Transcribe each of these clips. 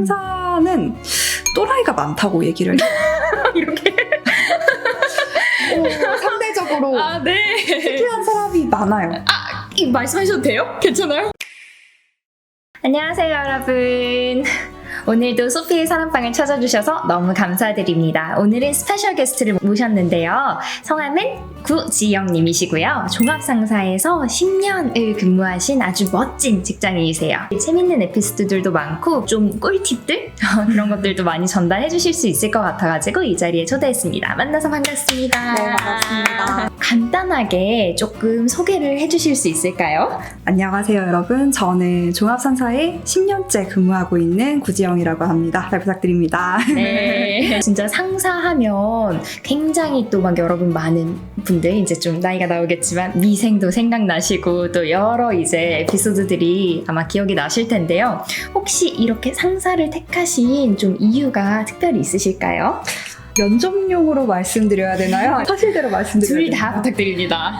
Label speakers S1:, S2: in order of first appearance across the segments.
S1: 상사는 또라이가 많다고 얘기를 해요.
S2: 이렇게
S1: 상대적으로
S2: 네.
S1: 특이한 사람이 많아요.
S2: 이거 말씀하셔도 돼요? 괜찮아요? 안녕하세요, 여러분. 오늘도 소피의 사랑방을 찾아주셔서 너무 감사드립니다. 오늘은 스페셜 게스트를 모셨는데요. 성함은 구지영님이시고요. 종합상사에서 10년을 근무하신 아주 멋진 직장인이세요. 재밌는 에피소드들도 많고 좀 꿀팁들? 그런 것들도 많이 전달해 주실 수 있을 것 같아가지고 이 자리에 초대했습니다. 만나서 반갑습니다.
S1: 네, 반갑습니다.
S2: 간단하게 조금 소개를 해주실 수 있을까요?
S1: 안녕하세요, 여러분. 저는 종합상사에 10년째 근무하고 있는 구지영이라고 합니다. 잘 부탁드립니다.
S2: 네. 진짜 상사하면 굉장히 또 막 여러분 많은 분들 이제 좀 나이가 나오겠지만 미생도 생각나시고 또 여러 이제 에피소드들이 아마 기억이 나실 텐데요. 혹시 이렇게 상사를 택하신 좀 이유가 특별히 있으실까요?
S1: 면접용으로 말씀드려야 되나요? 사실대로 말씀드려야
S2: 둘
S1: 되나요?
S2: 다 부탁드립니다.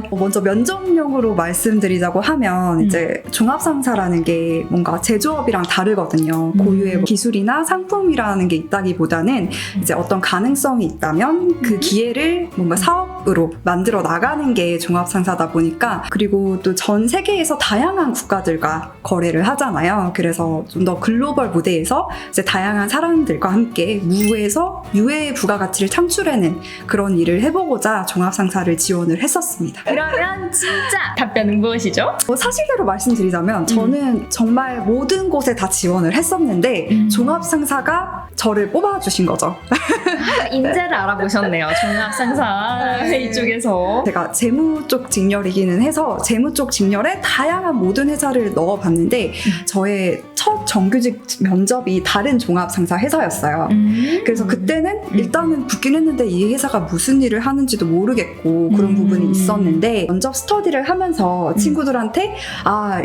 S1: 먼저 면접용으로 말씀드리자고 하면 이제 종합상사라는 게 뭔가 제조업이랑 다르거든요. 고유의 뭐 기술이나 상품이라는 게 있다기보다는 이제 어떤 가능성이 있다면 그 기회를 뭔가 사업으로 만들어 나가는 게 종합상사다 보니까, 그리고 또 전 세계에서 다양한 국가들과 거래를 하잖아요. 그래서 좀 더 글로벌 무대에서 이제 다양한 사람들과 함께 무에서 유의 부가가치를 창출해낸 그런 일을 해보고자 종합상사를 지원을 했었습니다.
S2: 그러면 진짜 답변은 무엇이죠?
S1: 사실대로 말씀드리자면 저는 정말 모든 곳에 다 지원을 했었는데 종합상사가 저를 뽑아주신 거죠.
S2: 인재를 알아보셨네요. 종합상사 이쪽에서.
S1: 제가 재무 쪽 직렬이기는 해서 재무 쪽 직렬에 다양한 모든 회사를 넣어봤는데 저의 첫 정규직 면접이 다른 종합상사 회사였어요. 그래서 그때는 일단은 붙긴 했는데 이 회사가 무슨 일을 하는지도 모르겠고 그런 부분이 있었는데, 면접 스터디를 하면서 친구들한테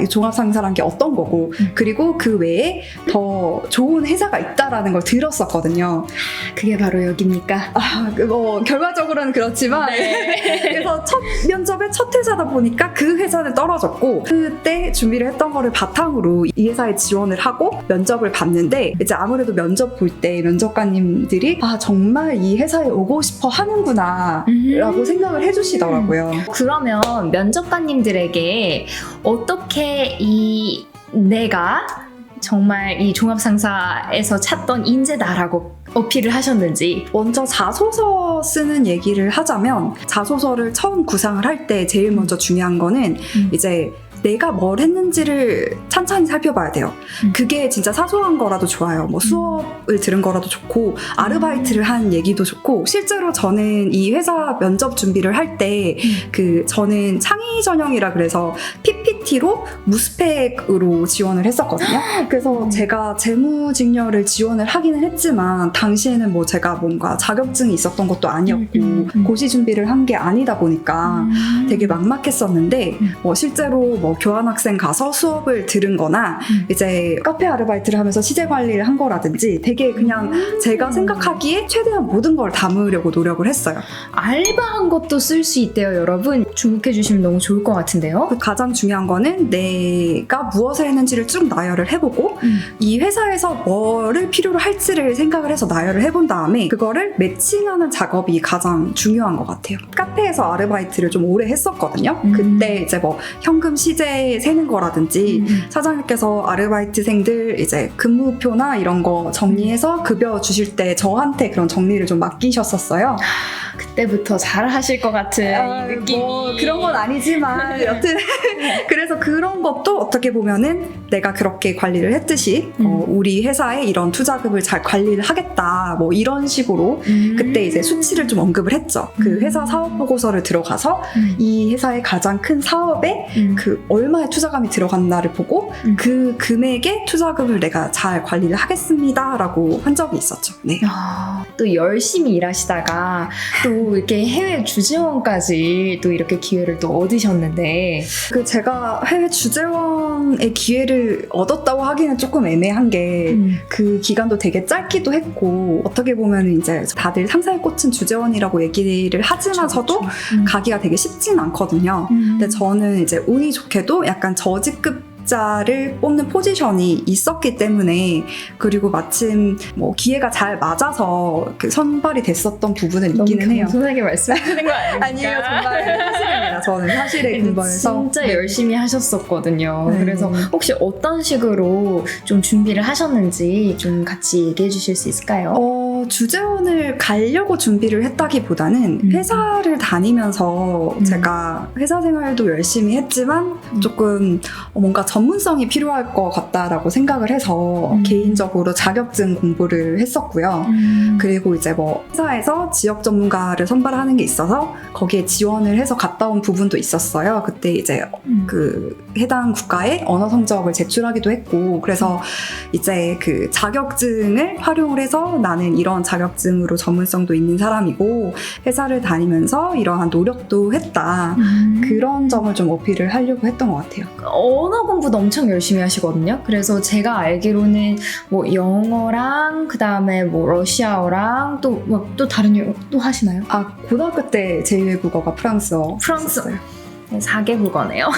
S1: 이 종합상사란 게 어떤 거고 그리고 그 외에 더 좋은 회사가 있다라는 걸 들었었거든요.
S2: 그게 바로 여기입니까?
S1: 결과적으로는 그렇지만
S2: 네.
S1: 그래서 첫 면접의 첫 회사다 보니까 그 회사는 떨어졌고, 그때 준비를 했던 거를 바탕으로 이 회사에 지원을 하고 면접을 봤는데, 이제 아무래도 면접 볼 때 면접관님들이 정말 이 회사에 오고 싶어 하는구나 라고 생각을 해주시더라고요.
S2: 그러면 면접관님들에게 어떻게 내가 정말 이 종합상사에서 찾던 인재다라고 어필을 하셨는지.
S1: 먼저 자소서 쓰는 얘기를 하자면, 자소서를 처음 구상을 할 때 제일 먼저 중요한 거는 이제 내가 뭘 했는지를 찬찬히 살펴봐야 돼요. 그게 진짜 사소한 거라도 좋아요. 뭐 수업을 들은 거라도 좋고 아르바이트를 한 얘기도 좋고, 실제로 저는 이 회사 면접 준비를 할 때 저는 창의 전형이라 그래서 PPT로 무스펙으로 지원을 했었거든요. 그래서 제가 재무직렬을 지원을 하기는 했지만 당시에는 뭐 제가 뭔가 자격증이 있었던 것도 아니었고 고시 준비를 한 게 아니다 보니까 되게 막막했었는데, 실제로 뭐 교환학생 가서 수업을 들은 거나 이제 카페 아르바이트를 하면서 시제 관리를 한 거라든지 되게 그냥 제가 생각하기에 최대한 모든 걸 담으려고 노력을 했어요.
S2: 알바한 것도 쓸 수 있대요, 여러분. 주목해 주시면 너무 좋을 것 같은데요.
S1: 가장 중요한 거는 내가 무엇을 했는지를 쭉 나열을 해보고 이 회사에서 뭐를 필요로 할지를 생각을 해서 나열을 해본 다음에 그거를 매칭하는 작업이 가장 중요한 것 같아요. 카페에서 아르바이트를 좀 오래 했었거든요. 그때 이제 뭐 현금 시제 세는 거라든지 사장님께서 아르바이트생들 이제 근무표나 이런 거 정리해서 급여 주실 때 저한테 그런 정리를 좀 맡기셨었어요.
S2: 그때부터 잘 하실 것 같은 이 느낌이.
S1: 뭐 그런 건 아니지만 여튼 그래서 그런 것도 어떻게 보면은 내가 그렇게 관리를 했듯이 우리 회사에 이런 투자금을 잘 관리를 하겠다, 뭐 이런 식으로 그때 이제 수치를 좀 언급을 했죠. 그 회사 사업 보고서를 들어가서 이 회사의 가장 큰 사업에 그 얼마의 투자금이 들어갔나를 보고 그 금액의 투자금을 내가 잘 관리를 하겠습니다라고 한 적이 있었죠. 네.
S2: 또 열심히 일하시다가 또 이렇게 해외 주재원까지 또 이렇게 기회를 또 얻으셨는데,
S1: 제가 해외 주재원의 기회를 얻었다고 하기는 조금 애매한 게 그 기간도 되게 짧기도 했고, 어떻게 보면 이제 다들 상사의 꽃은 주재원이라고 얘기를 하지만서도 가기가 되게 쉽진 않거든요. 근데 저는 이제 운이 좋게도 약간 저직급 자격자를 뽑는 포지션이 있었기 때문에, 그리고 마침 뭐 기회가 잘 맞아서 그 선발이 됐었던 부분은 있기는 해요.
S2: 겸손하게 말씀하시는 거 아닙니까?
S1: 아니에요, 정말 사실입니다. 저는 사실에 근거해서
S2: 진짜 열심히 하셨었거든요.
S1: 네.
S2: 그래서 혹시 어떤 식으로 좀 준비를 하셨는지 좀 같이 얘기해 주실 수 있을까요?
S1: 주재원을 가려고 준비를 했다기보다는 회사를 다니면서 제가 회사 생활도 열심히 했지만 조금 뭔가 전문성이 필요할 것 같다라고 생각을 해서 개인적으로 자격증 공부를 했었고요. 그리고 이제 뭐 회사에서 지역 전문가를 선발하는 게 있어서 거기에 지원을 해서 갔다 온 부분도 있었어요. 그때 이제 그 해당 국가의 언어 성적을 제출하기도 했고, 그래서 이제 그 자격증을 활용을 해서 나는 이런 자격증으로 전문성도 있는 사람이고 회사를 다니면서 이러한 노력도 했다. 그런 점을 좀 어필을 하려고 했던 것 같아요.
S2: 언어 공부도 엄청 열심히 하시거든요. 그래서 제가 알기로는 뭐 영어랑 그 다음에 뭐 러시아어랑 또 다른 영어 또 하시나요?
S1: 고등학교 때 제2외국어가 프랑스어.
S2: 프랑스어요. 4개국어네요.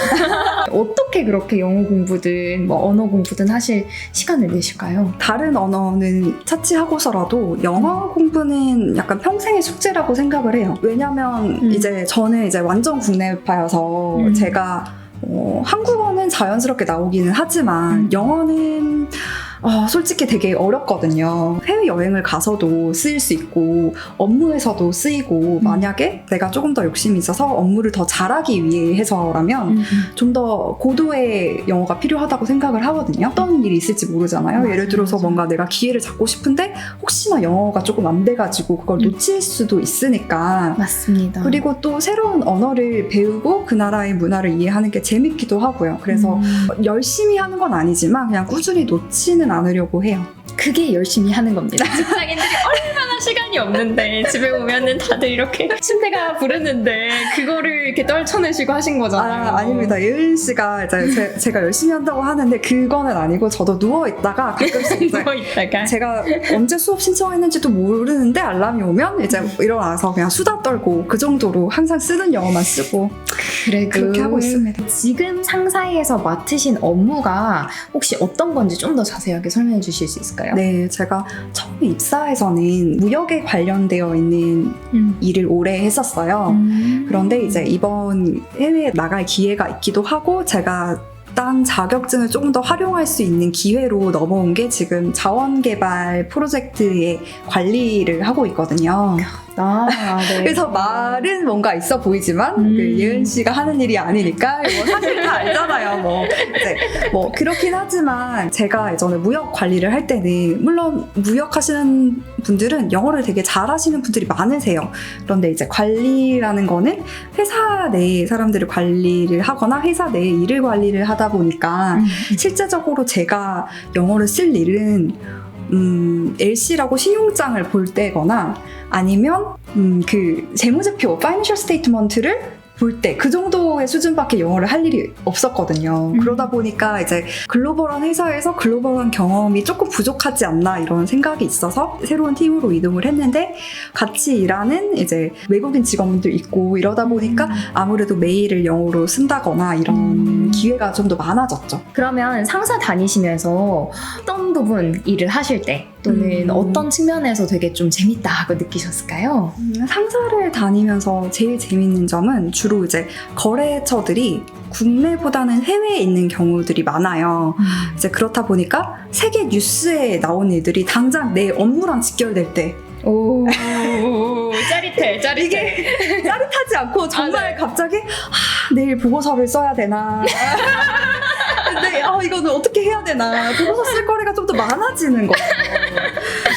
S2: 어떻게 그렇게 영어 공부든 뭐 언어 공부든 하실 시간을 내실까요?
S1: 다른 언어는 차치하고서라도 영어 공부는 약간 평생의 숙제라고 생각을 해요. 왜냐면 이제 저는 이제 완전 국내파여서 제가 한국어는 자연스럽게 나오기는 하지만 영어는 솔직히 되게 어렵거든요. 해외여행을 가서도 쓰일 수 있고 업무에서도 쓰이고 만약에 내가 조금 더 욕심이 있어서 업무를 더 잘하기 위해서라면 좀 더 고도의 영어가 필요하다고 생각을 하거든요. 어떤 일이 있을지 모르잖아요. 예를 들어서 뭔가 내가 기회를 잡고 싶은데 혹시나 영어가 조금 안 돼가지고 그걸 놓칠 수도 있으니까.
S2: 맞습니다.
S1: 그리고 또 새로운 언어를 배우고 그 나라의 문화를 이해하는 게 재밌기도 하고요. 그래서 열심히 하는 건 아니지만 그냥 꾸준히 놓지는 않으려고 해요.
S2: 그게 열심히 하는 겁니다. 직장인들이 얼마나 시간이 없는데 집에 오면은 다들 이렇게 침대가 부르는데 그거를 이렇게 떨쳐내시고 하신 거잖아요.
S1: 아닙니다. 예은 씨가 이제 제가 열심히 한다고 하는데 그거는 아니고 저도 누워있다가 가끔씩 이제
S2: 누워있다가
S1: 제가 언제 수업 신청했는지도 모르는데 알람이 오면 이제 일어나서 그냥 수다 떨고 그 정도로 항상 쓰는 영어만 쓰고 그렇게 하고 있습니다.
S2: 지금 상사에서 맡으신 업무가 혹시 어떤 건지 좀 더 자세하게 설명해 주실 수 있을까요?
S1: 네, 제가 처음에 입사해서는 무역에 관련되어 있는 일을 오래 했었어요. 그런데 이제 이번 해외에 나갈 기회가 있기도 하고 제가 딴 자격증을 조금 더 활용할 수 있는 기회로 넘어온 게 지금 자원개발 프로젝트의 관리를 하고 있거든요.
S2: 네.
S1: 그래서 말은 뭔가 있어 보이지만 그 예은 씨가 하는 일이 아니니까 뭐 사실 다 알잖아요. 뭐 그렇긴 하지만 제가 예전에 무역 관리를 할 때는 물론 무역하시는 분들은 영어를 되게 잘하시는 분들이 많으세요. 그런데 이제 관리라는 거는 회사 내 사람들을 관리를 하거나 회사 내 일을 관리를 하다 보니까 실제적으로 제가 영어를 쓸 일은 LC라고 신용장을 볼 때거나 아니면 그 재무제표, Financial Statement를 볼 때 그 정도의 수준밖에 영어를 할 일이 없었거든요. 그러다 보니까 이제 글로벌한 회사에서 글로벌한 경험이 조금 부족하지 않나 이런 생각이 있어서 새로운 팀으로 이동을 했는데 같이 일하는 이제 외국인 직원분들 있고 이러다 보니까 아무래도 메일을 영어로 쓴다거나 이런 기회가 좀 더 많아졌죠.
S2: 그러면 상사 다니시면서 어떤 부분 일을 하실 때 또는 어떤 측면에서 되게 좀 재밌다 하고 느끼셨을까요?
S1: 상사를 다니면서 제일 재밌는 점은 주로 이제 거래처들이 국내보다는 해외에 있는 경우들이 많아요. 이제 그렇다 보니까 세계 뉴스에 나온 일들이 당장 내 업무랑 직결될 때
S2: 오, 짜릿해.
S1: 이게 짜릿하지 않고 정말 갑자기 내일 보고서를 써야 되나 근데 이거는 어떻게 해야 되나 보고서 쓸 거리가 좀 더 많아지는 거예요.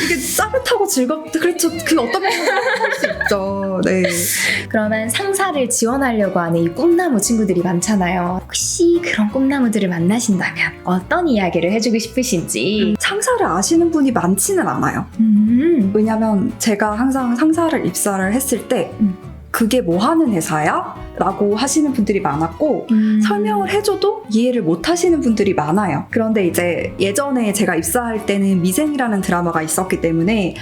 S1: 이게 짜릿하고 즐겁다. 그렇죠. 그 어떤 방법으로 할 수 있죠. 네.
S2: 그러면 상사를 지원하려고 하는 이 꿈나무 친구들이 많잖아요. 혹시 그런 꿈나무들을 만나신다면 어떤 이야기를 해주고 싶으신지.
S1: 상사를 아시는 분이 많지는 않아요. 왜냐면 제가 항상 상사를 입사를 했을 때 그게 뭐 하는 회사야? 라고 하시는 분들이 많았고 설명을 해줘도 이해를 못 하시는 분들이 많아요. 그런데 이제 예전에 제가 입사할 때는 미생이라는 드라마가 있었기 때문에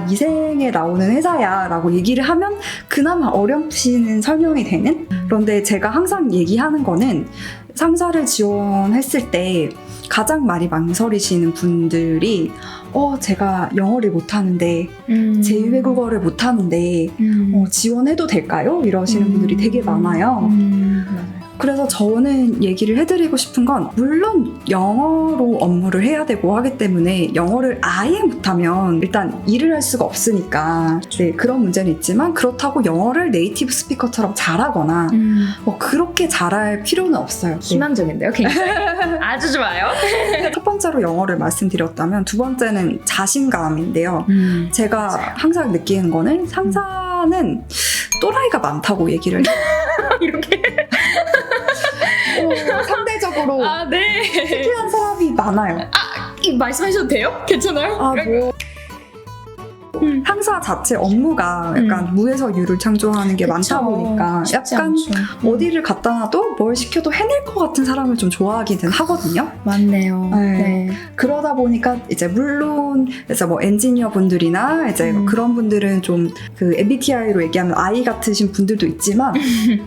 S1: 미생에 나오는 회사야 라고 얘기를 하면 그나마 어렴풋이는 설명이 되는? 그런데 제가 항상 얘기하는 거는 상사를 지원했을 때 가장 많이 망설이시는 분들이 제가 영어를 못하는데 제2외국어를 못하는데 지원해도 될까요? 이러시는 분들이 되게 많아요.
S2: 맞아요.
S1: 그래서 저는 얘기를 해드리고 싶은 건 물론 영어로 업무를 해야 되고 하기 때문에 영어를 아예 못하면 일단 일을 할 수가 없으니까 네, 그런 문제는 있지만 그렇다고 영어를 네이티브 스피커처럼 잘하거나 뭐 그렇게 잘할 필요는 없어요. 네.
S2: 희망적인데요, 굉장히. 아주 좋아요.
S1: 첫 번째로 영어를 말씀드렸다면 두 번째는 자신감인데요. 제가
S2: 맞아요.
S1: 항상 느끼는 거는 상사는 또라이가 많다고 얘기를 해요.
S2: 이렇게.
S1: 상대적으로
S2: 네.
S1: 특이한 사람이 많아요.
S2: 이 말씀하셔도 돼요? 괜찮아요?
S1: 상사 자체 업무가 약간 무에서 유를 창조하는 게 많다 보니까 약간 어디를 갖다 놔도 뭘 시켜도 해낼 것 같은 사람을 좀 좋아하기는 하거든요.
S2: 맞네요.
S1: 네. 그러다 보니까 이제 물론 이제 뭐 엔지니어 분들이나 이제 그런 분들은 좀 그 MBTI로 얘기하면 I 같으신 분들도 있지만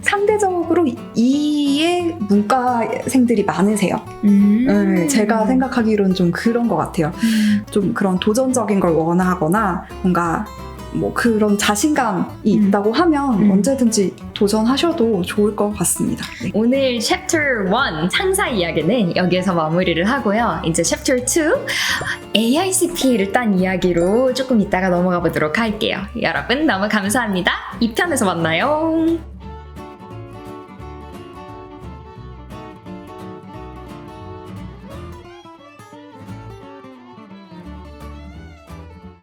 S1: 상대적으로 E의 문과생들이 많으세요. 네, 제가 생각하기로는 좀 그런 것 같아요. 좀 그런 도전적인 걸 원하거나 뭔가 뭐 그런 자신감이 있다고 하면 언제든지 도전하셔도 좋을 것 같습니다. 네.
S2: 오늘 챕터 1 상사 이야기는 여기에서 마무리를 하고요. 이제 챕터 2 AICP를 딴 이야기로 조금 이따가 넘어가 보도록 할게요. 여러분 너무 감사합니다. 2편에서 만나요.